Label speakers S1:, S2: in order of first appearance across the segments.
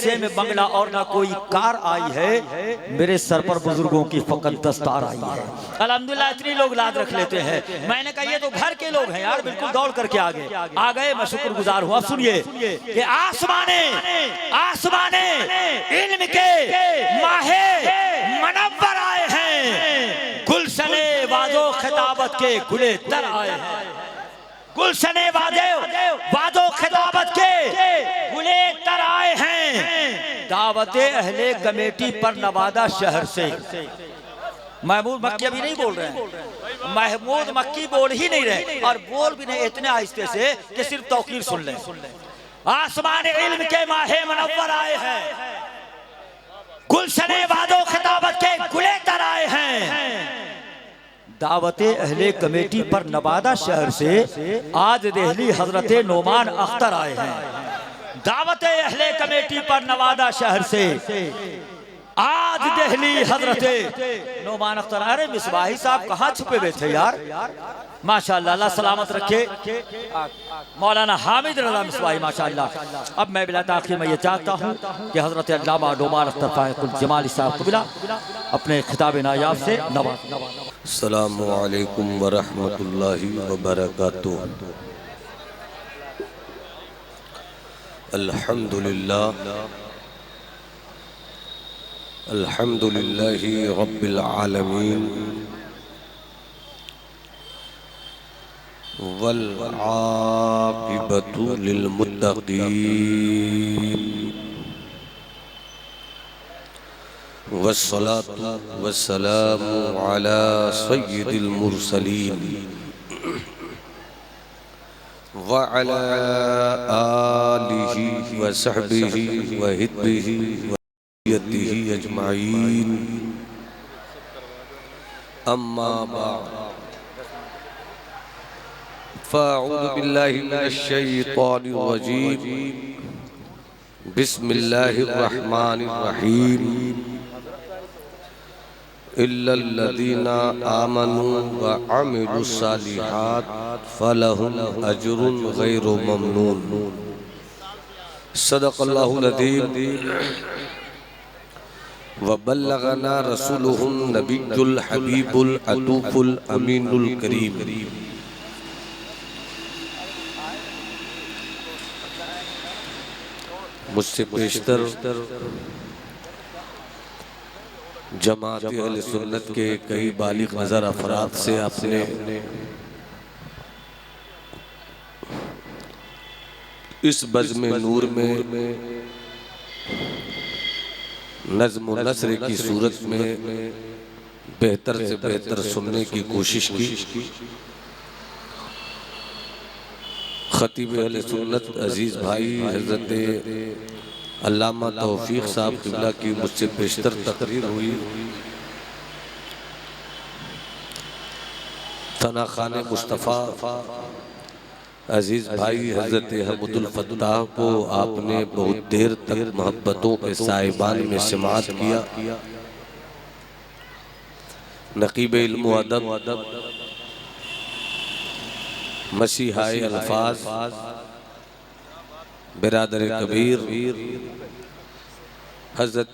S1: हिस्से में बंगला और ना कोई कार आई है, मेरे सर पर बुजुर्गों की फकत दस्तार आई है। अल्हम्दुलिल्लाह इतनी लोग लाद रख लेते हैं। मैंने कहा ये तो घर के लोग हैं यार, बिल्कुल दौड़ करके आ गए। मैं शुक्रगुजार हुआ। सुनिए कि आसमाने इल्म के माहे मनव्वर आए हैं, गुलशने वादो खिताबत के गुले तर आए हैं। गुलशने वादो खिताबत के गुले तर आए हैं, दावते अहले कमेटी पर नवादा शहर से। महमूद मक्की अभी नहीं बोल रहे हैं, महमूद मक्की बोल ही नहीं रहे, और बोल भी नहीं इतने आहिस्ते से कि सिर्फ तौकीर सुन लें। आसमान इल्म के माहे मनव्वर आए हैं, गुलशने वादो खिताबत के गुले तर आए हैं, दावते अहले कमेटी पर नवादा शहर से आज दिल्ली हजरते नोमान अख्तर आए हैं। दावते अहले कमेटी पर नवादा शहर से आज दिल्ली हजरते नोमान अख्तर। अरे मिसबाही साहब कहाँ छुपे हुए थे यार, माशाअल्लाह, अल्लाह सलामत रखे। मौलाना हामिद रज़ा मिसबाही माशाअल्लाह। अब मैं बिला ताख़ीर में ये चाहता हूँ कि हजरत अल्लामा नोमान अख्तर फाइकुल जमाली साहब को बिला अपने खिताब नायाब से नवाज।
S2: अस्सलामु अलैकुम व रहमतुल्लाहि व बरकातुहू। अल्हम्दुलिल्लाहि रब्बिल आलमीन वल आक़िबतु लिल मुत्तक़ीन वस्सलातु वस्सलामु अला सय्यिदिल मुरसलीन व अला आलिहि व सहबिहि व हिब्बिहि व यतिहि अजमाइन। अम्मा बाद फ़अऊज़ु बिल्लाहि मिनश शैतानिर रजीम। बिस्मिल्लाहिर रहमानिर रहीम। इल्लल्लज़ीना आमनू व अमिलुस्सालिहात फलहुम अज्रुन गैरु ममनून। सदक़ल्लाहुल अज़ीम व बल्लगना रसूलुहुन नबियुल हबीबुल अतूफुल अमीनुल करीम। मुझसे पेशतर जमात अहले सुन्नत के कई बालिग नज़र अफराद से आपने इस बज़्म नूर में नज़्म व नस्र की सूरत में बेहतर से बेहतर सुनने की कोशिश की। खतीब अहले सुन्नत अजीज़ भाई हज़रत अल्लामा तौफीक साहब क़िबला की मुझसे बेशतर तकरीर हुई। थना खाने मुस्तफ़ा अजीज़ भाई हज़रत हमुदुल फत्ताह को आपने बहुत देर तक मोहब्बतों के साहिबान में समाअत किया। नक़ीब इल्म व अदब, मसीहाए अल्फाज, बिरादर कबीर हज़रत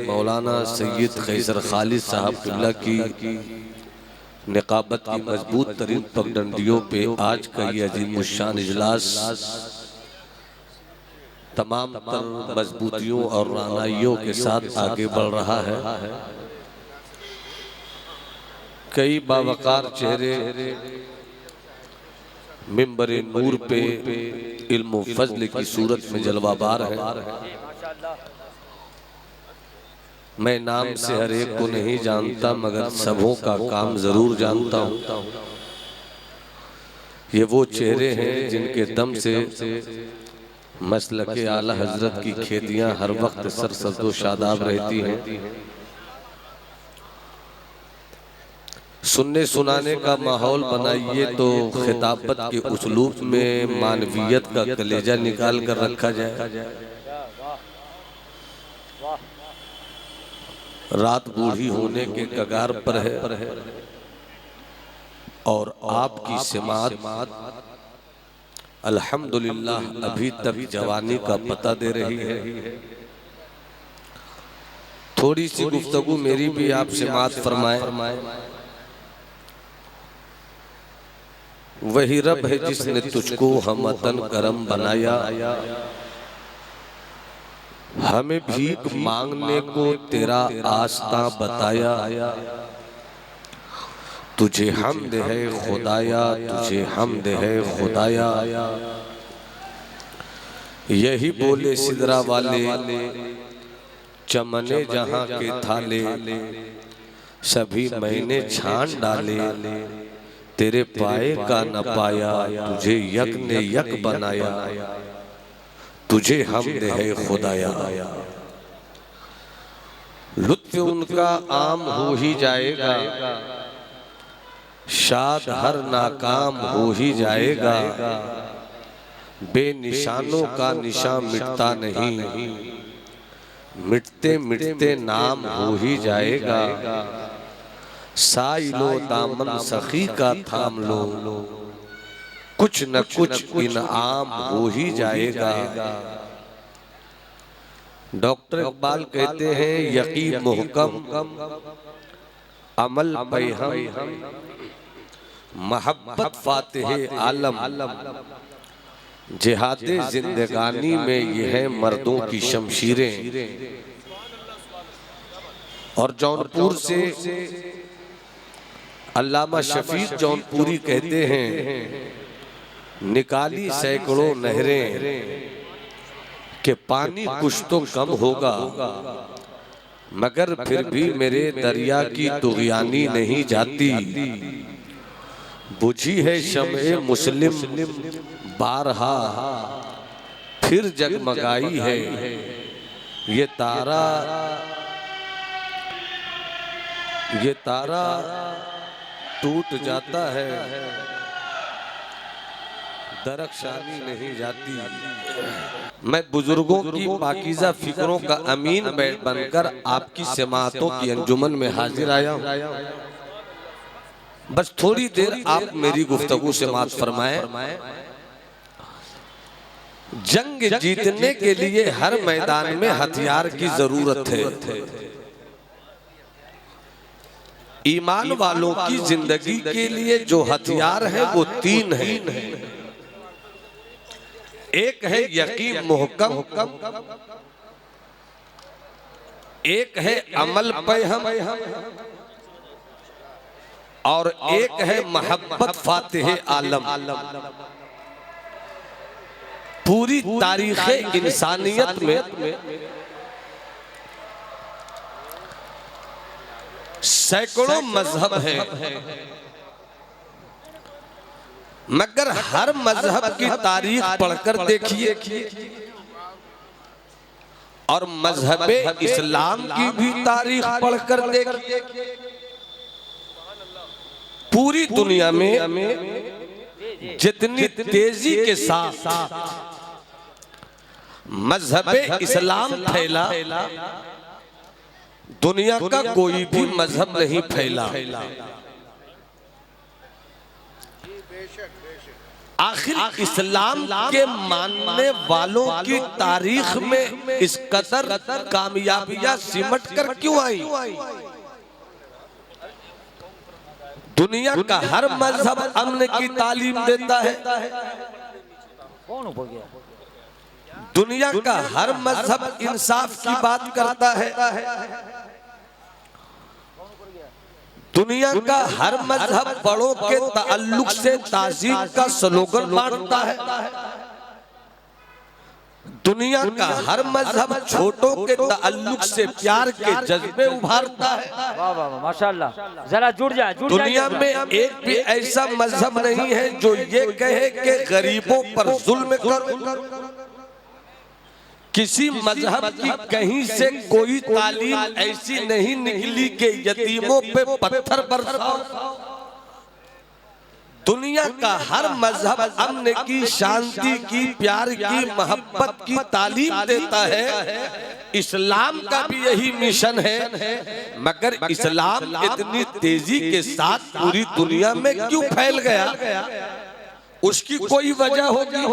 S2: मौलाना सैयद कैसर खालिद साहब क़िबला की निकाबत की मजबूत तरीन पगडंडियों पे आज का ये अजीमुश्शान इजलास तमाम तर मजबूतियों और रानाइयों के साथ आगे बढ़ रहा है। कई बावकार चेहरे मिंबर नूर पे इल्म फज़ल की सूरत में जलवाबार है। मैं नाम से हर एक को नहीं जानता, मगर सबों का काम जरूर जानता हूँ। ये वो चेहरे हैं जिनके दम से मसलके आला हजरत की खेतियाँ हर वक्त सरसब्ज़ व शादाब रहती हैं। सुनने सुनाने का माहौल बनाइए तो खिताबत के उसलूब में मानवियत का कलेजा निकाल कर रखा जाए। रात बूढ़ी होने के कगार पर है और आपकी समाअत अल्हम्दुलिल्लाह अभी तक जवानी का पता दे रही है। थोड़ी सी गुफ्तगू मेरी भी आप समाअत फरमाएं। वही रब है जिसने तुझको हमतन करम बनाया, हमें भीख मांगने को तेरा आस्था बताया। तुझे हमद है खुदाया, तुझे हमद है खुदाया। यही बोले सिदरा वाले चमने जहां के थाले, सभी मैंने छान डाले, तेरे पाए का न पाया, तुझे यक ने यक बनाया। तुझे हमद है खुदाया। लुत्फ उनका आम हो ही जाएगा, शाद हर नाकाम हो ही जाएगा। बेनिशानों का निशान मिटता नहीं, मिटते मिटते नाम हो ही जाएगा। साइलो दामन सखी का थाम लो, कुछ न कुछ इनाम हो ही जाएगा। डॉक्टर इकबाल कहते हैं यकीन मुहकम अमल पे हम, मोहब्बत फातिह आलम। जिहादे जिंदगानी में ये है मर्दों की शमशीरें। और जौनपुर से अल्लामा शफीक जौनपुरी कहते हैं निकाली सैकड़ों नहरें कि पानी कुछ तो कम होगा, मगर फिर भी मेरे दरिया की तुग़यानी नहीं जाती। बुझी है शम्ए मुस्लिम बारहा, फिर जगमगाई है ये तारा टूट जाता है, दरख्शानी नहीं जाती। मैं बुजुर्गों की पाकीज़ा फिक्रों का अमीन बनकर आपकी समाअतों की अंजुमन में हाजिर आया हूँ। बस थोड़ी देर आप मेरी गुफ्तगू से समाअत फरमाएं। जंग जीतने के लिए हर मैदान में हथियार की जरूरत है। ईमान वालों की जिंदगी के लिए जो हथियार है वो तीन है। एक है यकीन मुहकम, एक है अमल पे हम, और एक है मोहब्बत फातिह आलम। पूरी तारीख़ इंसानियत में सैकड़ों मजहब हैं, मगर हर मजहब की तारीख पढ़कर देखिए और मजहब इस्लाम की भी तारीख पढ़कर देखिए। पूरी दुनिया में जितनी तेजी के साथ मजहब इस्लाम फैला, दुनिया का कोई भी मजहब नहीं फैला। आखिर इस्लाम के मानने वालों की तारीख में इस कदर कामयाबियां सिमट कर क्यों आई? दुनिया का हर मजहब अमन की तालीम देता है, दुनिया का हर मजहब इंसाफ की बात करता है, दुनिया का हर मजहब बड़ों के ताल्लुक से ताज़ीम का स्लोगन बांटता है, दुनिया का हर मजहब छोटों के ताल्लुक से प्यार के जज्बे उभारता है।
S3: वाह वाह वाह, माशाल्लाह। जरा जुड़ जाए।
S2: दुनिया में एक भी ऐसा मजहब नहीं है जो ये कहे कि गरीबों पर जुल्म करो। किसी मजहब की कहीं से कोई तालीम ऐसी नहीं निकली कि यतीमों पे पत्थर बरसाओ। दुनिया का हर मजहब अमन की, शांति की, प्यार की, मोहब्बत की तालीम देता है। इस्लाम का भी यही मिशन है, मगर इस्लाम इतनी तेजी के साथ पूरी दुनिया में क्यों फैल गया? उसकी कोई वजह होगी,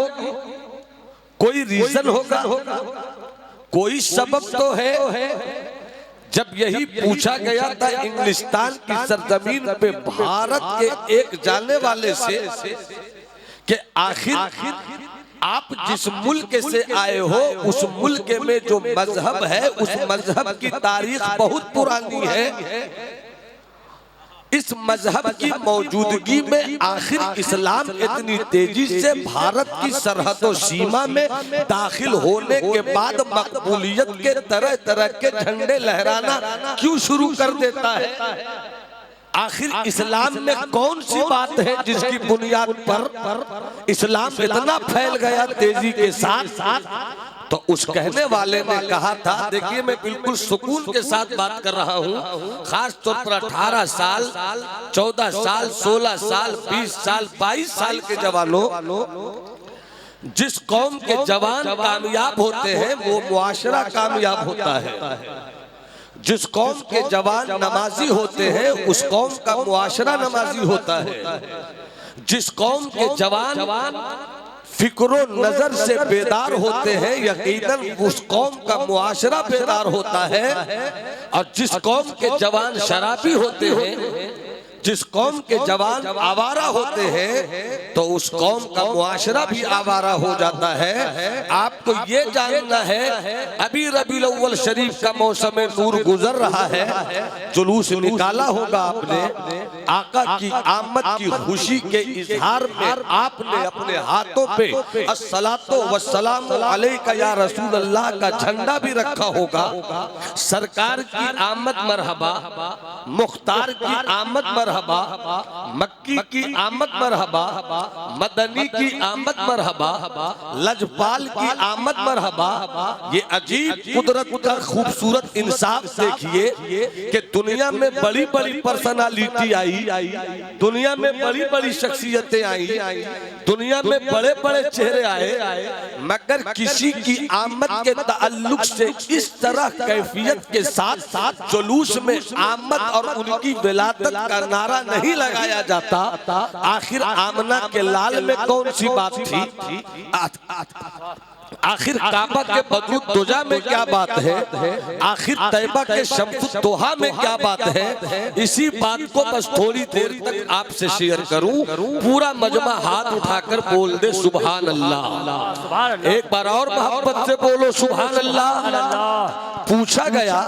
S2: कोई रीजन होगा, कोई सबब तो है जब यही पूछा गया था इंग्लिस्तान की सरजमीन पे भारत के एक जाने वाले से कि आखिर आप जिस मुल्क से आए हो उस मुल्क में जो मजहब है उस मजहब की तारीख बहुत पुरानी है, इस मजहब की मौजूदगी में आखिर इस्लाम इतनी तेजी से भारत की सरहदों सीमा में दाखिल होने के बाद मकबूलियत के तरह तरह के झंडे लहराना क्यों शुरू कर देता है? आखिर इस्लाम में कौन सी बात है जिसकी बुनियाद पर इस्लाम इतना फैल गया तेजी के साथ? तो उस कहने वाले ने कहा था, देखिए मैं बिल्कुल सुकून के साथ बात कर रहा हूँ, खास तौर पर 18 साल 14 साल 16 साल 20 साल 22 साल के जवानों, जिस कौम के जवान कामयाब होते हैं वो मुआशरा कामयाब होता है। जिस कौम के जवान नमाजी होते हैं उस कौम का मुआशरा नमाजी होता है। जिस कौम के जवान फिक्रो नजर से बेदार होते हैं यकीनन उस कौम का मुआशरा बेदार होता है। और जिस कौम के जवान शराबी होते हैं, जिस कौम के जवान आवारा होते हैं तो उस कौम का मुआशरा भी आवारा हो जाता है। आपको ये जानना है, अभी रबीउल अव्वल शरीफ का मौसम नूर गुजर रहा है, जुलूस निकाला होगा आपने, आका की आमद की खुशी के इजहार में आपने अपने हाथों पे अस्सलातो वस्सलामु अलैका या रसूल अल्लाह का झंडा भी रखा होगा। सरकार की आमद मरहबा, मुख्तार की आमद मरहबा, मक्की की आमद मरहबा, मदनी की आमद मरहबा, लजपाल की आमद मरहबा। ये अजीब कुदरत का खूबसूरत इंसाफ देखिए कि दुनिया में बड़ी बड़ी पर्सनालिटी आई, दुनिया में बड़ी बड़ी शख्सियतें आई, दुनिया में बड़े बड़े चेहरे आए, मगर किसी की आमद के ताल्लुक से इस तरह कैफियत के साथ साथ जुलूस में आमद और उनकी विलादत का नारा नहीं लगाया जाता। आखिर आमना के लाल में कौन सी बात थी? आखिर काबा के बदरुद दुजा में क्या बात है? आखिर तैबा के शम्सुद दोहा में क्या बात है? इसी बात को बस थोड़ी देर तक आपसे शेयर करूं, पूरा मजमा हाथ उठाकर बोल दे सुभान अल्लाह। एक बार और मोहब्बत से बोलो सुभान अल्लाह। पूछा गया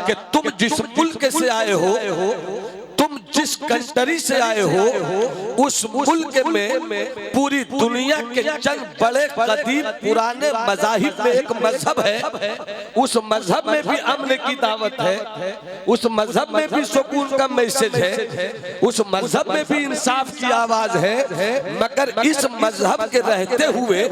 S2: कि तुम जिस मुल्क से आए हो, तुम जिस कंट्री से आए हो, उस मुल्क में पूरी दुनिया के चंद बड़े कदीम पुराने मज़ाहिब में एक मजहब है, उस मजहब में भी अमन की दावत है, उस मजहब में भी सुकून का मैसेज है, उस मजहब में भी इंसाफ की आवाज है। मगर इस मजहब के रहते हुए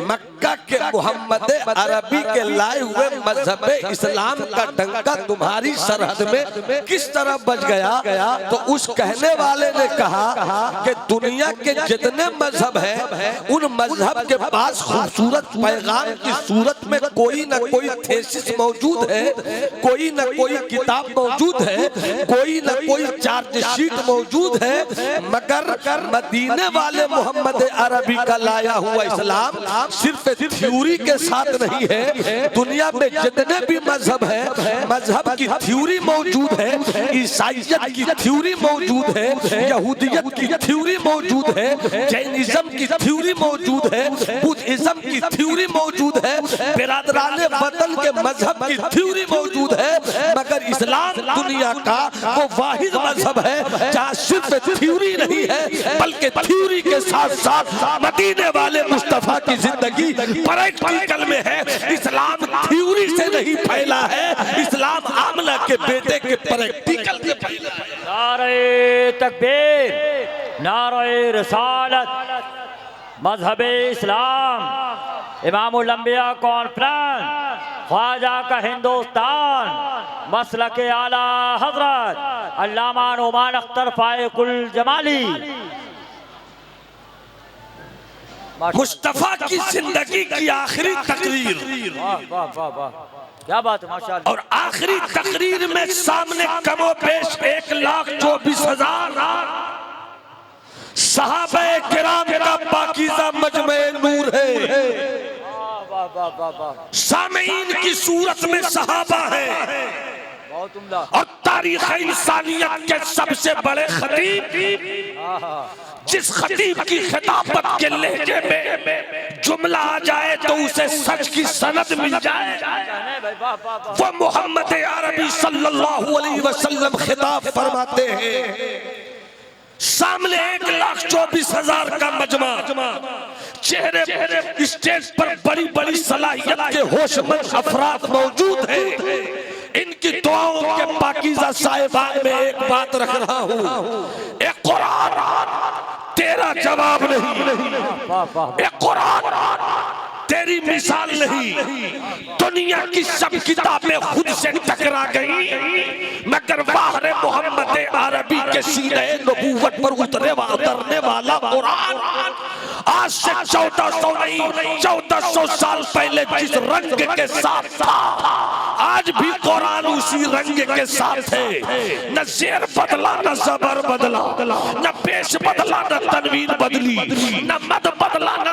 S2: मक्का के मोहम्मद अरबी के लाए हुए मजहब इस्लाम का डंका तुम्हारी सरहद में किस तरह बज गया? तो उस कहने वाले ने कहा कि दुनिया के जितने मजहब हैं उन मजहब के पास खूबसूरत पैगाम की सूरत में कोई न कोई थेसिस मौजूद है, कोई न कोई किताब मौजूद है, कोई न कोई चार्जशीट मौजूद है। मगर मदीने वाले मोहम्मद अरबी का लाया हुआ इस्लाम सिर्फ थ्योरी के साथ नहीं है। दुनिया में जितने भी मजहब है, मजहब की थ्योरी मौजूद है, ईसाइयत की थ्योरी मौजूद है, यहूदियत की थ्योरी मौजूद है, जैनिज्म की थ्योरी मौजूद है, बुद्धिज्म की थ्योरी मौजूद है, बिरादराने वतन के मजहब की थ्योरी मौजूद है। मगर इस्लाम दुनिया का वो वाहिद मजहब है जहाँ सिर्फ थ्योरी नहीं है बल्कि थ्योरी के साथ साथ मदीने वाले मुस्तफा की जिंदगी प्रैक्टिकल में है। इस्लाम थ्योरी से नहीं फैला है, इस्लाम आमना के बेटे के प्रैक्टिकल से फैला है।
S3: नारे तकबीर, नारे रिसालत, मजहबे इस्लाम, इमामुल अंबिया कॉन्फ्रेंस, ख्वाजा का हिंदुस्तान, मसलक आला हजरत अल्लामा नुमान अख्तर फाइकुल जमाली।
S2: मुस्तफा की जिंदगी की आखिरी तकरीर,
S3: वाह वाह वाह वाह, क्या बात है माशाअल्लाह।
S2: और आखिरी तकरीर में सामने कमो पेश 1,24,000 सहाबे किराम का पाकीज़ा मजमे नूर है। सामीन की सूरत में सहाबा है,
S3: बहुत उम्दा।
S2: और तारीख इंसानियत के सबसे बड़े खतीब, जिस खतीब की खिताबत के लहजे में जुमला आ जाए तो उसे सच की सनद मिल जाए, वो मोहम्मद अरबी सल्लल्लाहु अलैहि वसल्लम खिताब फरमाते हैं। सामने 1,24,000 का मजमा, चेहरे स्टेज पर बड़ी बड़ी सलाहियत के होशमंद अफराद मौजूद हैं। इनकी दुआओं के पाकीज़ा साहिबान में एक बात रख रहा हूँ, एक कुरान तेरा जवाब नहीं, एक कुरान तेरी मिसाल नहीं। दुनिया की सब किताबें खुद से टकरा गई, मगर बाहर मोहम्मद अरबी के सीने नबूवत पर उतरने वाला कुरान आज से 1400 नहीं 1400 साल पहले जिस रंग के साथ था, आज भी कुरान उसी रंग के साथ है। न शेर बदला, न ज़बर बदला, न पेश बदला, न तनवीन बदली, न मद बदला, न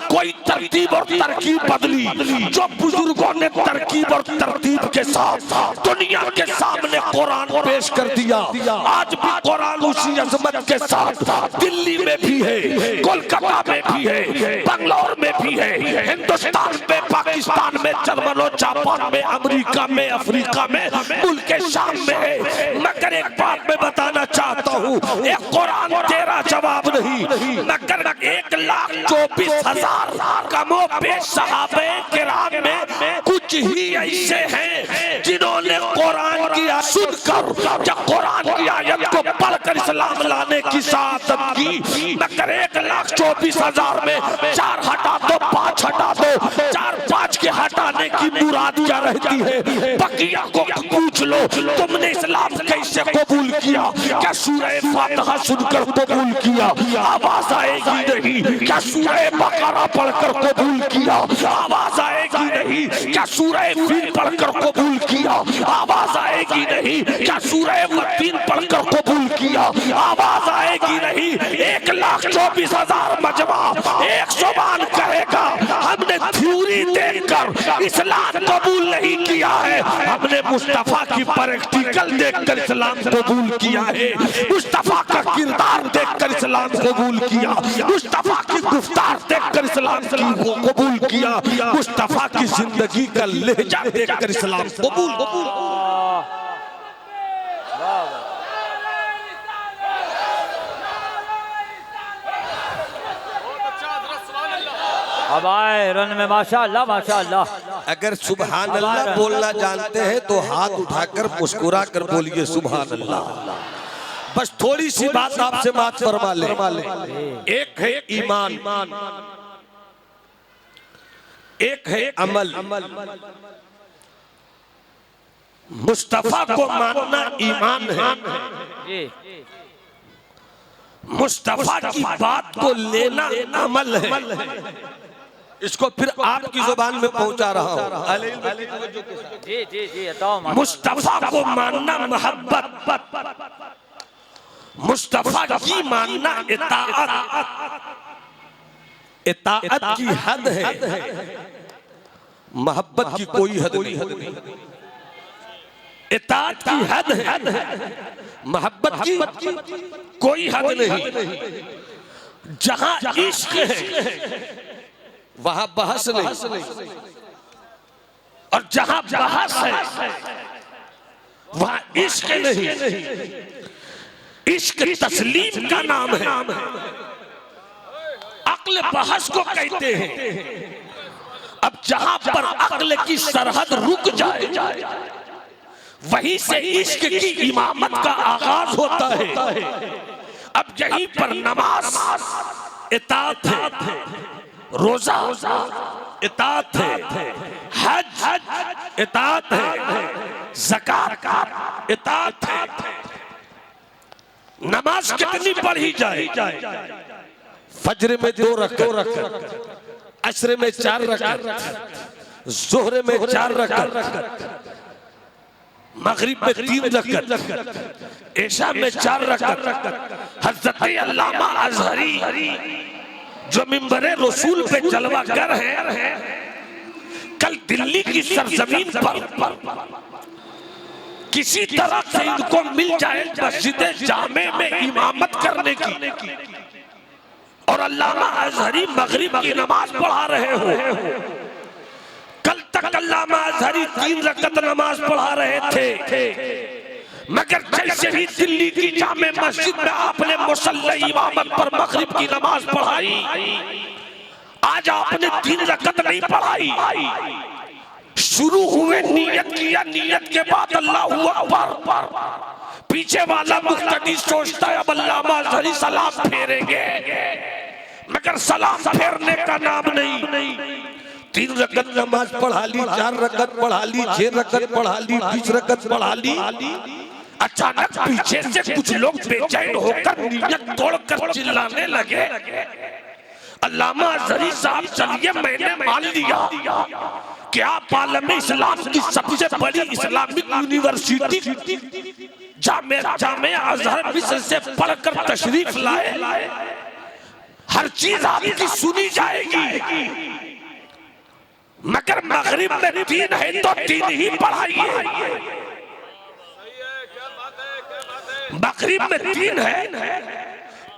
S2: कोई तरतीब और तरकीब बदली। जो बुजुर्गों ने तरकीब और तरतीब के साथ दुनिया के सामने कुरान पेश कर दिया, आज भी कुरान उसी अजमत के साथ दिल्ली में भी है, कोलकाता में भी है, बंगलौर में भी है, हिंदुस्तान में, पाकिस्तान में, जर्मन और जापान में, अमेरिका में, अफ्रीका में, मुल्क शाम में है। मगर एक बात मैं बताना चाहता हूँ, एक कुरान तेरा जवाब नहीं, मगर 1,24,000 कमो बेश सहाबे किराम में कुछ ही ऐसे हैं जिन्होंने कुरान की सुनकर या कुरान की आयत को पढ़कर इस्लाम लाने की शहादत की। मगर 1,24,000 में 4 हटा दो, 5 हटा दो, 4-5 के हटाने की मुराद क्या रहती है? बकिया को पूछ लो, तुमने इस्लाम कैसे कबूल किया? क्या सूरह फातिहा सुनकर कबूल किया? आवाज आएगी नहीं। क्या सूरह बकरा पढ़कर कबूल किया? आवाज आएगी नहीं। क्या सूरह फील पढ़कर कबूल किया? आवाज आएगी नहीं। क्या सूरह मुत्तीन पढ़कर कबूल किया? आवाज आएगी नहीं। 1,24,000 मजमा एक जुबान कहेगा, हमने थ्योरी देखकर इस्लाम कबूल नहीं किया है, हमने मुस्तफा की प्रैक्टिकल देखकर इस्लाम कबूल किया है, मुस्तफा का किरदार देखकर इस्लाम कबूल किया, मुस्तफा की गुफ्तार देखकर इस्लाम कबूल किया, मुस्तफा की जिंदगी का लहजा देखकर इस्लाम कबूल।
S3: अब आए रन में माशाअल्लाह माशाअल्लाह।
S2: अगर सुभान अल्लाह बोलना जानते हैं तो हाथ उठाकर मुस्कुरा कर बोलिए सुभान अल्लाह। बस थोड़ी सी बात आपसे मात फरमा ले। एक है ईमान, एक है अमल। मुस्तफा को मानना ईमान है, मुस्तफा की बात को लेना अमल है। इसको फिर आपकी जुबान में पहुंचा रहा हूं। मुस्तफा को मानना मोहब्बत, मुस्तफा की मानना इताअत। इताअत की हद है, मोहब्बत की कोई हद नहीं। इताअत की हद है, मोहब्बत की कोई हद नहीं। जहां इश्क है वहां बहस नहीं, और जहां बहस है वहां इश्क नहीं। इश्क तस्लीम का नाम है, अक्ल बहस को कहते हैं। अब जहां पर अक्ल की सरहद रुक जाए वहीं से इश्क की इमामत का आगाज होता है। अब यहीं पर नमाज इताअत है, रोजा इताअत है, हज इताअत है, ज़कात इताअत है। नमाज कितनी पढ़ी जाए? फज्र में 2 रकात, असर में 4 रकात, ज़ोहर में 4 रकात, मगरिब में 3 रकात, इशा में 4 रकात। हज़रत अल्लामा अज़हरी जो मिंबरे रसूल पे जलवागर है, कल दिल्ली की सरजमीन पर किसी तरह से इनको मिल जाए मस्जिद जामे में इमामत करने की, और अल्लामा अजहरी मगरिब की नमाज पढ़ा रहे हो। कल तक अल्लामा अजहरी 3 रकअत नमाज पढ़ा रहे थे, मगर जैसे ही दिल्ली की जामे मस्जिद में आपने मुसल्ला इमामत पर मगरिब की नमाज पढ़ाई, आज आपने 3 रकअत नहीं पढ़ाई। शुरू हुए नियत किया, नियत के बाद अल्लाहू अकबर, पीछे वाला मुक्तदी सोचता है अब अल्लामा अजहरी सलाम फेरेंगे, मगर सलाम फेरने का नाम नहीं। 3 रकअत नमाज पढ़ा ली, 4 रकअत पढ़ा ली, 6 रकअत पढ़ा ली, 20 रकअत पढ़ा ली। अचानक पीछे से कुछ लोग बेचैन होकर नियत तोड़कर चिल्लाने लगे, अल्लामा अजहरी साहब चलिए मैंने मान लिया कि आप आलम इस्लाम की सबसे बड़ी इस्लामिक यूनिवर्सिटी जामे अजहर मिस्र से पढ़कर तशरीफ लाए, हर चीज आपकी सुनी जाएगी, मगर मगरिब में 3 है तो 3 ही पढ़ाइए। मगरिब में 3 है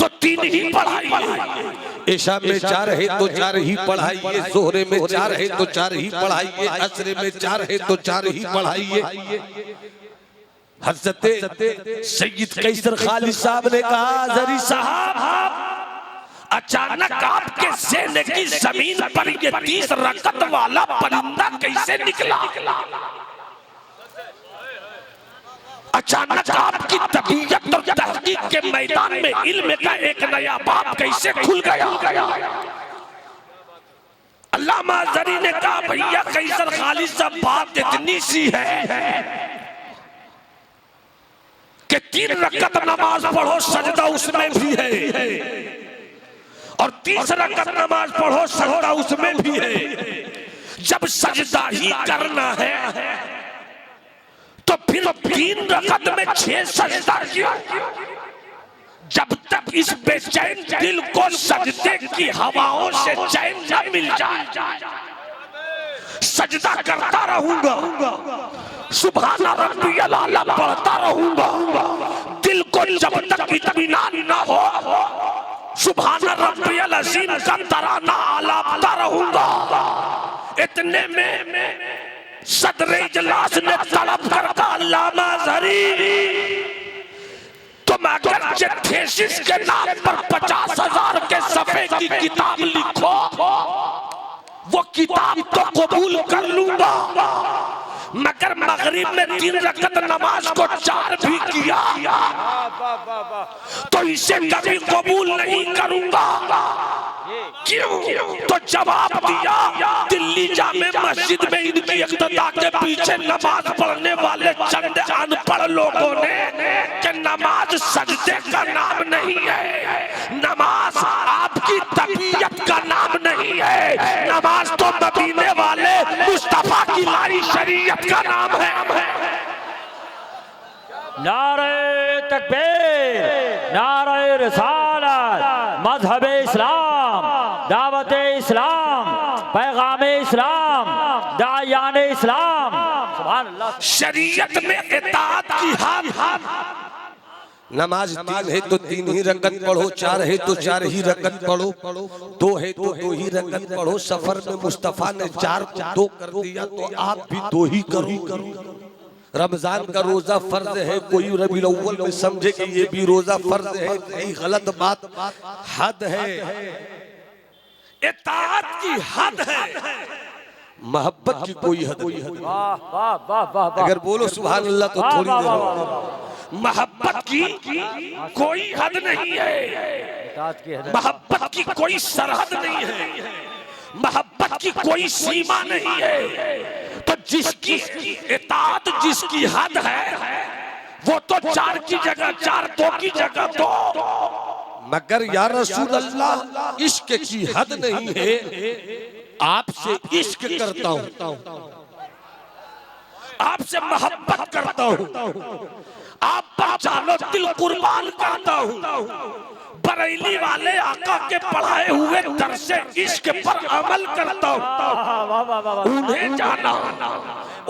S2: तो 3 ही पढ़ाइए, इशा में 4 है तो 4 ही पढ़ाइए, जोहरे में 4 है तो 4 ही पढ़ाइए, असर में 4 है तो 4 ही पढ़ाइए। हज़रत सैयद कैसर खालिद साहब ने कहा, अजहरी साहब अचानक आपके सीने की जमीन पर ये 30 रकअत वाला परिंदा कैसे निकला? अचानक आपकी तबीयत और तहकीक के मैदान में इल्म का एक नया बाब कैसे खुल गया? अल्लामा अजहरी ने कहा, भैया कैसर खालिद साहब बात इतनी सी है कि 3 रकअत नमाज पढ़ो सजदा उसमें भी है, और 30 रकअत नमाज पढ़ो सजदा उसमें भी है। जब सजदा ही करना है तो फिर 3 रकअत में 6 सजदा किया। जब तक इस बेचैन दिल को सजदे की हवाओं से चैन न मिल जाए, सजदा करता रहूंगा, सुभान रब्बियल आला पढ़ता रहूंगा। दिल को जब तक इत्मीनान न हो, सुभान रब्बियल अज़ीम का तराना आलापता रहूंगा। इतने में सदर इजलास ने तलब कर कहा, अल्लामा अजहरी तुम अगर थेसिस के नाम पर 50,000 के सफे की किताब लिखो, वो किताब तो कबूल कर लूंगा, मगर मगरिब में 3 रकअत नमाज को 4 भी किया तो इसे कभी कबूल नहीं करूंगा। क्यों? तो जवाब दिया, दिल्ली जामे मस्जिद में इनकी इक्तदा के पीछे नमाज पढ़ने वाले चंद अनपढ़ लोगों ने कि नमाज सजदे का नाम नहीं है, नमाज आपकी तबीयत का नाम नहीं है, नमाज तो मदीने वाले मुस्तफा की लाई शरीयत का नाम है।
S3: नारे तकबीर, नारे रिसालत, मजहब इस्लाम, दावत इस्लाम, पैगाम इस्लाम, दायान इस्लाम। सुभान अल्लाह।
S2: शरीयत में इताअत की हाथ। नमाज 3 है तो 3 ही रकअत पढ़ो, 4 है तो 4 ही रकअत पढ़ो, 2 है तो 2 ही रकअत पढ़ो। सफर में मुस्तफा ने 4 को 2 कर दिया तो आप भी 2 ही करो। रमजान का रोजा फर्ज है, कोई रबीउल अव्वल में समझे कि ये भी रोजा फर्ज है, यही गलत बात। हद है, इताअत की हद है, मोहब्बत की कोई हद नहीं। अगर बोलो सुभान अल्लाह तो थोड़ी देर मोहब्बत की कोई हद नहीं है, मोहब्बत की कोई सरहद नहीं है, मोहब्बत की कोई सीमा नहीं है। तो जिसकी इताअत जिसकी हद है वो तो 4 की जगह 4, 2 की जगह 2, मगर या रसूल अल्लाह इश्क की हद नहीं है, आपसे इश्क करता हूं, आपसे मोहब्बत करता हूं, आप पर जानो दिल कुर्बान करता हूं। बरेली वाले आका के पढ़ाए हुए दर्से इश्क पर अमल करता हूं। उन्हें जाना,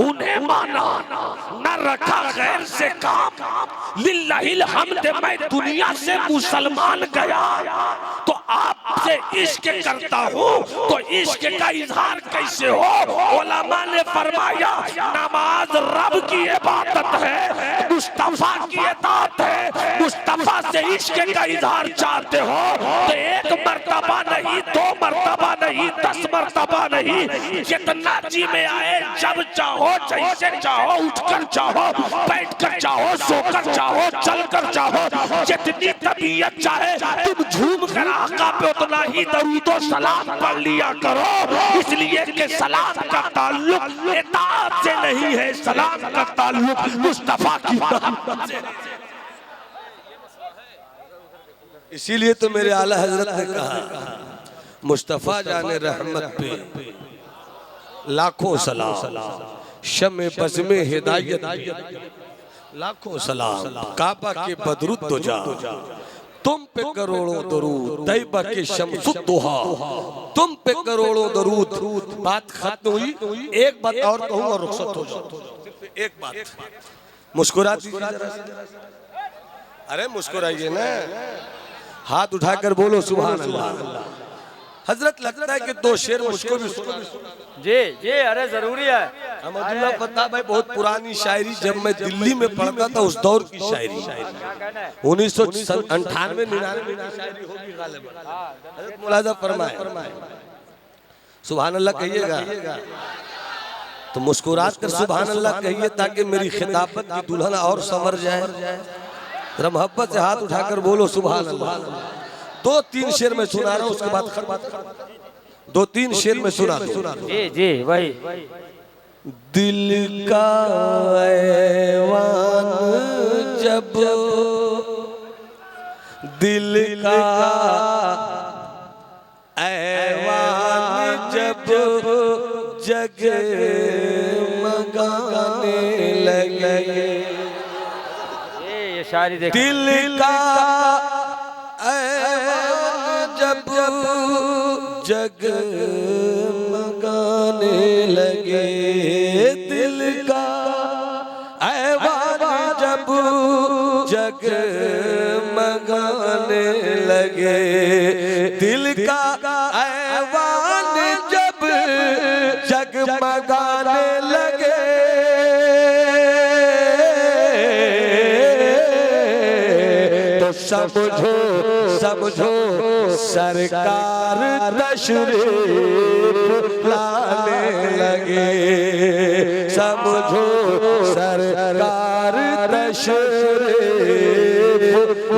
S2: उन्हें माना, न रखा गैर से काम। लिल्लाहिल हम्द, मैं दुनिया से मुसलमान गया तो आपसे इश्क करता हूँ, तो इश्क का इजहार कैसे हो? उलमा ने फरमाया नमाज रब की इबादत है, मुस्तफा की इताअत है। मुस्तफा से इश्क का इजहार चाहते हो तो एक मर्तबा नहीं, दो मर्तबा नहीं, 10 मर्तबा नहीं, जितना जी में आए, जब चाहो, जैसे चाहो, उठकर चाहो, बैठकर चाहो, सोकर चाहो, चलकर चाहो, जितनी तबीयत चाहे तुम झूम कर आका पे उतना ही दरूदो सलाम पढ़ लिया करो। इसलिए कि सलाम का ताल्लुक इताअत से नहीं है, सलाम का ताल्लुक मुस्तफा की मोहब्बत से। इसीलिए तो मेरे आला हजरत ने कहा मुस्तफा जाने रहमत पे लाखों सलाम, शमे बज़्मे हिदायत लाखों सलाम, काबा के बदरुद तो जा, तुम पे करोड़ों दरूद, तैयबा के शम्सुद्दुहा, तुम पे करोड़ों दरूद। बात खत्म हुई, एक बात और कहूँ और रुखसत हो जाओ। एक बात मुस्कुरा दीजिए जरा सी। अरे मुस्कुराइए ना, हाथ उठाकर बोलो सुभान अल्लाह। हजरत लगता है कि 2 शेर मुझको भी सुना।
S3: जी जी, अरे जरूरी है।
S2: अहमदुल्लाह पता भाई, बहुत पुरानी शायरी, जब मैं दिल्ली में पढ़ता था उस दौर की शायरी, 1998-99 की शायरी होगी गालिबन। हजरत मुलाजा फरमाए सुभान अल्लाह कहिएगा तो मुस्कुरात कर सुभान अल्लाह कहिए, ताकि मेरी खिताबत की दुल्हन और संवर जाए। जरा मोहब्बत से हाथ उठाकर बोलो सुभान अल्लाह। 2-3 शेर में सुना रहा हूँ, उसके बाद 2-3 शेर में सुना दो।
S3: जी जी, वही।
S2: दिल का ऐवान जब, दिल का ऐवान जब जगमगाने लगे,
S3: ये शायरी देखो।
S2: दिल का ऐवान जब जगमगाने लगे, दिल का ऐवान जब जगमगाने लगे, दिल का ऐवान जब जगमगाने लगे, समझो समझो सरकार तशरीफ लाने लगे, समझो सरकार तशरीफ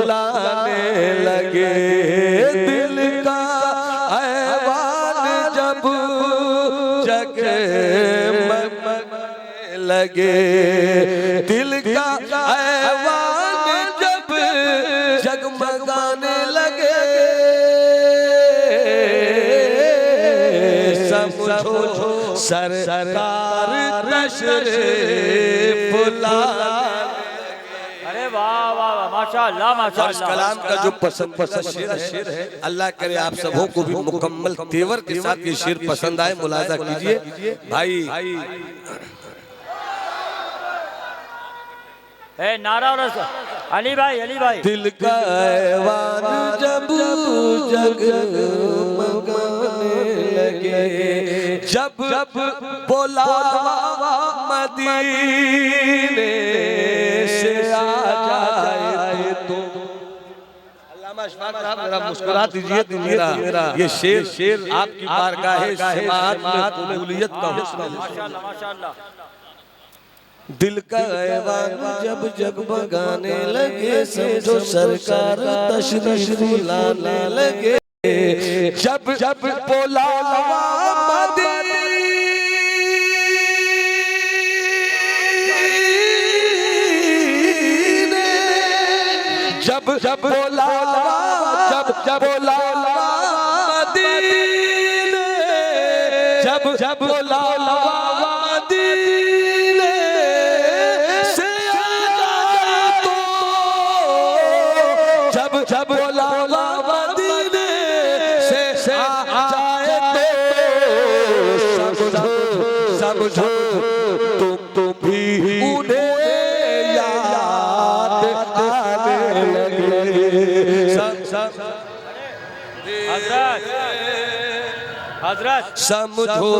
S2: लाने लगे, दिल का ऐवान जब जगमगाने लगे, दिल का ऐवान जब जगमगाने लगे, समझो सरकार तशरीफ लाने।
S3: अरे वाह वाह वाह, माशाअल्लाह माशाअल्लाह।
S2: इस कलाम का जो पसंद शेर है, अल्लाह करे आप सबों को भी मुकम्मल तेवर के साथ ये शेर पसंद आए। मुलाजा कीजिए भाई।
S3: नारा और अली भाई, अली भाई।
S2: दिल का ऐवान जब जगमगाने लगे, जब बुलावा मदीने से आ जाए तो। अल्लामा अशफाक साहब जरा मुस्कुरा दीजिए। मेरा ये शेर आपकी बारगाहे समाअत में कबूलियत का हुस्न है।
S3: माशाअल्लाह माशाअल्लाह।
S2: दिल का ऐवान जब जगमगाने लगे, समझो सरकार तशरीफ लाने लगे, जब जब बुलावा मदीने, जब जब बुलावा, जब जब बुलावा मदीने, जब जब बुलावा मदीने से आ जाए तो, जब जब बुलावा मदीने से आ जाए तो, समझो समझो तुम
S3: हजरत
S2: समझो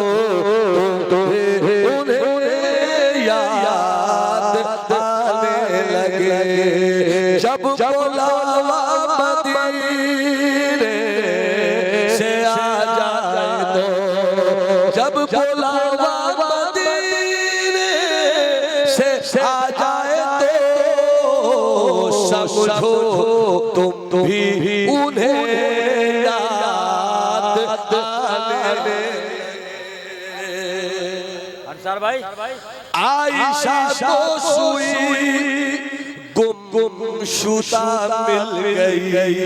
S2: उन्हें याद आने लगे जब बुलावा मदीने से आ जाए तो, जब बुलावा मदीने से आ जाए तो समझो तुम भी उन्हें याद आने।
S3: अंसार भाई
S2: आयशा को सुई गुमशुदा मिल गई,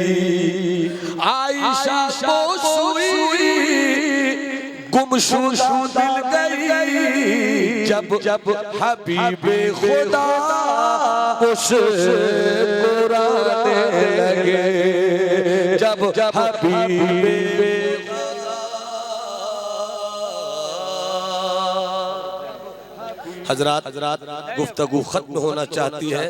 S2: आयशा को सुई गुमशुदा मिल गई जब जब हबीबे खुदा मुस्कुराने लगे, जब जब हबीबे हजरात गुफ्तगू खत्म होना चाहती है,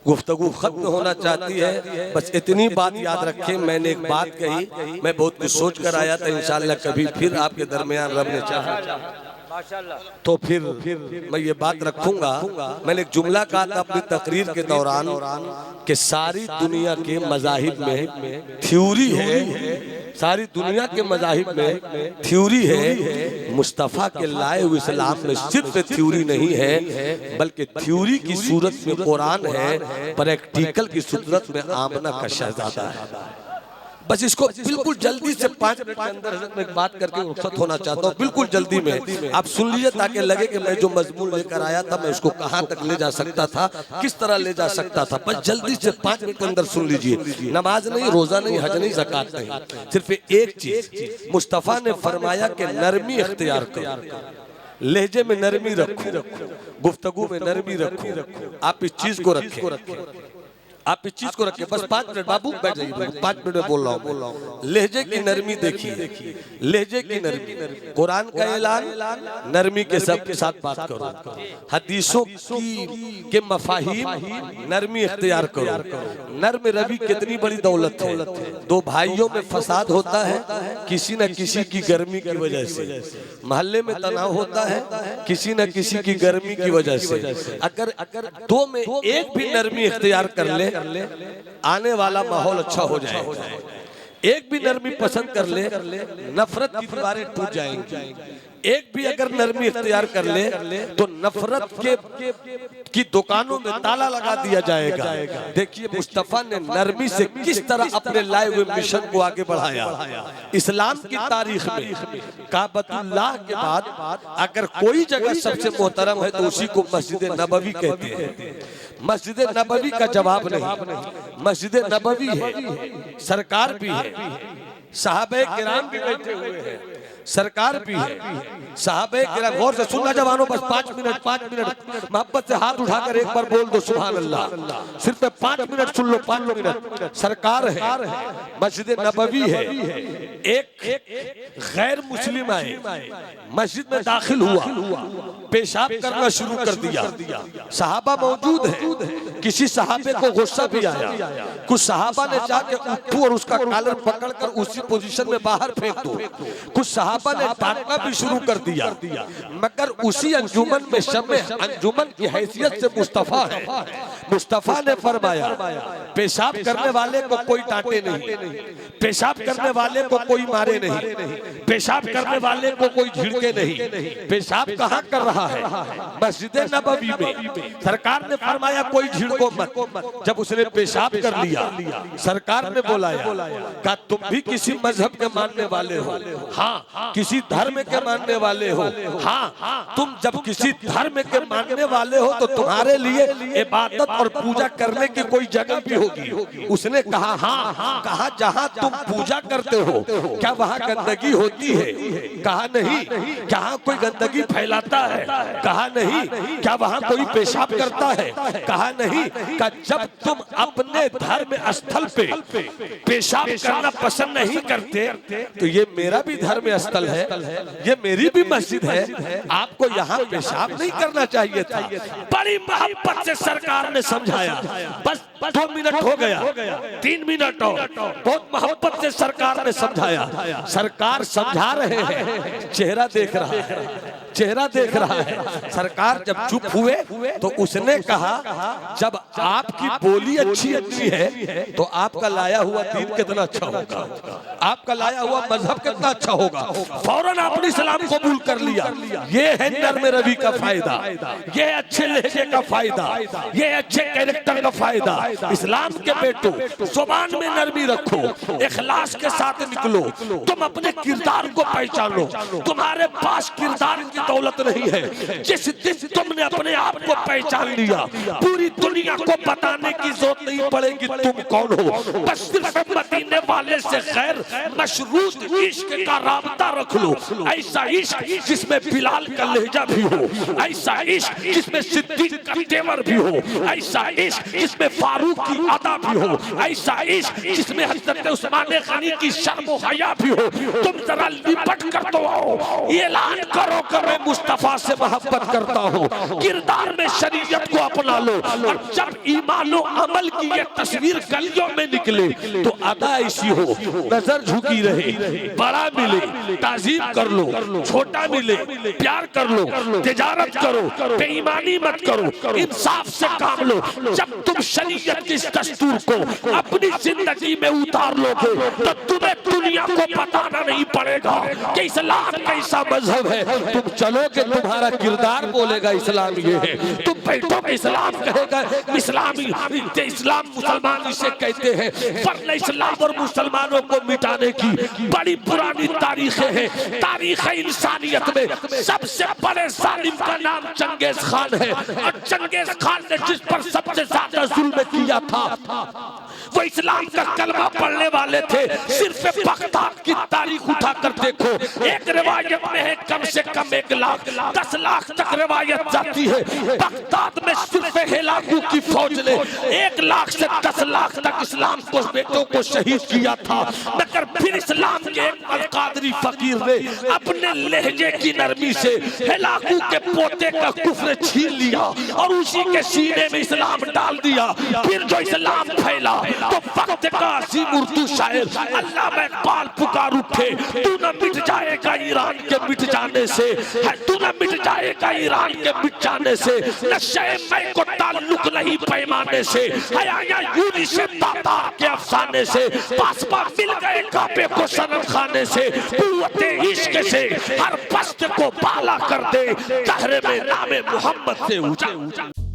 S2: गुफ्तगू खत्म होना चाहती है। बस इतनी बात याद रखें, मैंने एक बात कही, मैं बहुत कुछ सोच कर आया था, इंशाल्लाह कभी फिर आपके दरमियान रब ने चाहा तो फिर मैं ये बात रखूंगा। मैंने एक जुमला कहा था अपनी तकरीर के दौरान कि सारी दुनिया के मज़ाहिब में थ्योरी है, सारी दुनिया के मज़ाहिब में थ्योरी है, मुस्तफ़ा के लाए हुए इस्लाम में सिर्फ थ्योरी नहीं है बल्कि थ्योरी की सूरत में कुरान है, प्रैक्टिकल की सूरत में आमना का शहजादा है। बस इसको बिल्कुल जल्दी से 5 मिनट के अंदर मैं एक बात करके रुखसत होना चाहता हूँ, बिल्कुल जल्दी में आप सुन लीजिए ताकि लगे कि मैं जो मजमून लेकर आया था मैं उसको कहाँ तक ले जा सकता था, किस तरह ले जा सकता था। बस जल्दी से 5 मिनट के अंदर सुन लीजिए। नमाज नहीं, रोजा नहीं, हज नहीं, ज़कात नहीं, सिर्फ एक चीज मुस्तफ़ा ने फरमाया कि नरमी इख्तियार करो, लहजे में नरमी रखो, गुफ्तगू में नरमी रखो। आप इस चीज को रखें, आप इस चीज को रखें। बस 5 मिनट बाबू बैठ जाइए, 5 मिनट में बोल रहा हूँ। लहजे की नरमी देखिए, लहजे की नरमी, कुरान का ऐलान नरमी के सबके साथ बात करो, हदीसों की के मफाहिम नरमी इख्तियार करो। नर्म रवि कितनी बड़ी दौलत है। दो भाइयों में फसाद होता है किसी न किसी की गर्मी की वजह से, मोहल्ले में तनाव होता है किसी न किसी की गर्मी की वजह से। अगर दो में एक भी नरमी इख्तियार कर ले आने वाला माहौल अच्छा हो जाएगा। एक भी नरमी पसंद कर ले नफरत की दीवारें टूट जाएंगी। एक भी अगर नरमी इख्तियार कर ले तो नफरत की दुकानों में ताला लगा दिया जाएगा। देखिए मुस्तफा ने नरमी से किस तरह अपने लाए हुए मिशन को आगे बढ़ाया। इस्लाम की तारीख में काबतुल्लाह के बाद अगर कोई जगह सबसे मोहतरम है तो उसी को मस्जिद नबवी कहते हैं। मस्जिद नबवी का जवाब नहीं, मस्जिद नबवी है, सरकार भी है, सहाबे किराम भी बैठे हुए हैं, सरकार भी है, सहाबे किराम। गौर से सुनना जवानों, बस 5 मिनट मोहब्बत से हाथ उठाकर एक बार बोल दो सुभान अल्लाह। सिर्फ 5 मिनट सुन लो, 5 मिनट। सरकार है, मस्जिद नबवी है, एक गैर मुस्लिम आए, मस्जिद में दाखिल हुआ, पेशाब करना शुरू कर दिया। सहाबा मौजूद है, किसी सहाबे को गुस्सा भी आया, कुछ सहाबा ने जाके उठू और उसका कॉलर पकड़कर उसी पोजीशन में बाहर फेंक दो। कुछ सहाबा ने डांटना भी शुरू कर दिया, मगर उसी अंजुमन में शब अंजुमन की हैसियत से मुस्तफा है। मुस्तफा ने फरमाया पेशाब करने वाले को कोई डांटे नहीं, पेशाब करने वाले को कोई मारे नहीं, पेशाब करने वाले को कोई झिड़के नहीं। पेशाब कहाँ कर रहा है? मस्जिद नबवी में। सरकार ने फरमाया कोई झिड़को मत। जब उसने पेशाब कर लिया सरकार ने बुलाया, कहा तुम भी किसी मजहब के मानने वाले हो? हाँ। किसी धर्म के मानने वाले हो? हाँ। तुम जब किसी धर्म के मानने वाले हो तो तुम्हारे लिए इबादत और पूजा करने की कोई जगह भी होगी। उसने कहा हाँ। कहा जहाँ तुम पूजा करते हो क्या वहाँ गंदगी होती है? कहा नहीं। क्या कोई गंदगी फैलाता है? कहा नहीं। क्या वहाँ कोई पेशाब करता है? कहा नहीं। का जब तुम अपने धर्म स्थल पे पेशाब करना पसंद नहीं करते तो ये मेरा भी धर्म स्थल है, ये मेरी भी मस्जिद है, आपको यहाँ पेशाब नहीं करना चाहिए था। बड़ी मोहब्बत से सरकार ने समझाया। बस 2 मिनट हो गया, 3 मिनट और। बहुत मोहब्बत से सरकार ने समझाया। सरकार समझा रहे हैं, चेहरा देख रहा है, चेहरा देख रहा है। सरकार जब चुप हुए तो उसने कहा, जब आपकी बोली अच्छी है तो आपका लाया हुआ दीन कितना अच्छा होगा, आपका लाया हुआ मजहब कितना अच्छा होगा। फौरन आपने इस्लाम कबूल कर लिया। ये है नर्म रवि का फायदा, ये अच्छे लहजे का फायदा, ये अच्छे कैरेक्टर का फायदा। इस्लाम के बेटो, जुबान में नरमी रखो, इखलास के साथ निकलो। तुम अपने किरदार को पहचानो। तुम्हारे पास किरदार की दौलत नहीं है। जिस दिन तुमने अपने आप को पहचान लिया, पूरी दुनिया को बताने की जरूरत नहीं पड़ेगी तुम कौन हो। बस सिर्फ मदीने वाले से खैर मशरूत इश्क का राबता रख लो। ऐसा इश्क जिसमें बिलाल का लहजा भी हो, ऐसा इश्क जिसमें सिद्दीक का तेवर भी हो, ऐसा इश्क जिसमें फारूक की अदा भी हो, ऐसा इश्क जिसमें हज़रत उस्मान गनी की शर्म और हया भी हो। तुम जरा लिपट कर तो आओ, ऐलान करो कि मैं मुस्तफा से मोहब्बत करता हूँ। किरदार में शरीयत को अपना लो। और जब ईमान और अमल की ये तस्वीर गलियों में निकले तो अदा ऐसी हो, नजर झुकी रहे, बड़ा मिले ताजीम कर लो, छोटा मिले प्यार कर लो, तिजारत करो, बेईमानी मत करो, इंसाफ से काम लो। जब तुम शरीयत के इस दस्तूर को अपनी जिंदगी में उतार लोगे तो तुम्हें दुनिया को बताना नहीं पड़ेगा कि इस्लाम कैसा मजहब है। तुम चलोगे, तुम्हारा किरदार बोलेगा इस्लाम ये है। तुम बैठोगे, इस्लाम कहेगा इस्लामी, इस्लाम मुसलमान इसे कहते हैं। वरना इस्लाम और मुसलमानों को मिटाने की बड़ी पुरानी तारीखें हैं। तारीख इंसानियत में सबसे बड़े जालिम का नाम चंगेज खान है। और चंगेज खान ने जिस पर सबसे ज्यादा जुल्म किया था वो इस्लाम का कलमा पढ़ने वाले थे। सिर्फ बगदाद की तारीख उठाकर देखो, एक रिवायत में है कम से कम 1 लाख 10 लाख तक रिवायत जाती है। बगदाद में सिर्फ हेलाकू की फौज ने 1 लाख से 10 लाख तक इस्लाम को बेटों को शहीद किया था। मगर फिर इस्लाम के एक अलकादरी फकीर ने अपने लहजे की नरमी से हेलाकू के पोते का कुफ्र छीन लिया और उसी के सीने में इस्लाम डाल दिया। फिर जो इस्लाम फैला तो वक्त का अजीम उर्दू शायर अल्लामा इकबाल पुकार उठे, तू न मिट जाएगा ईरान के मिट जाने से, तू न मिट जाएगा ईरान के मिट जाने से, नशे में को ताल्लुक नहीं पैमाने से, हया यूनिस तातार के अफसाने से, पासपा मिल गए काबे को सनम खाने से, कुव्वते इश्क से हर पस्त को बाला कर दे, कहरे में नामे मोहम्मद से ऊंचा।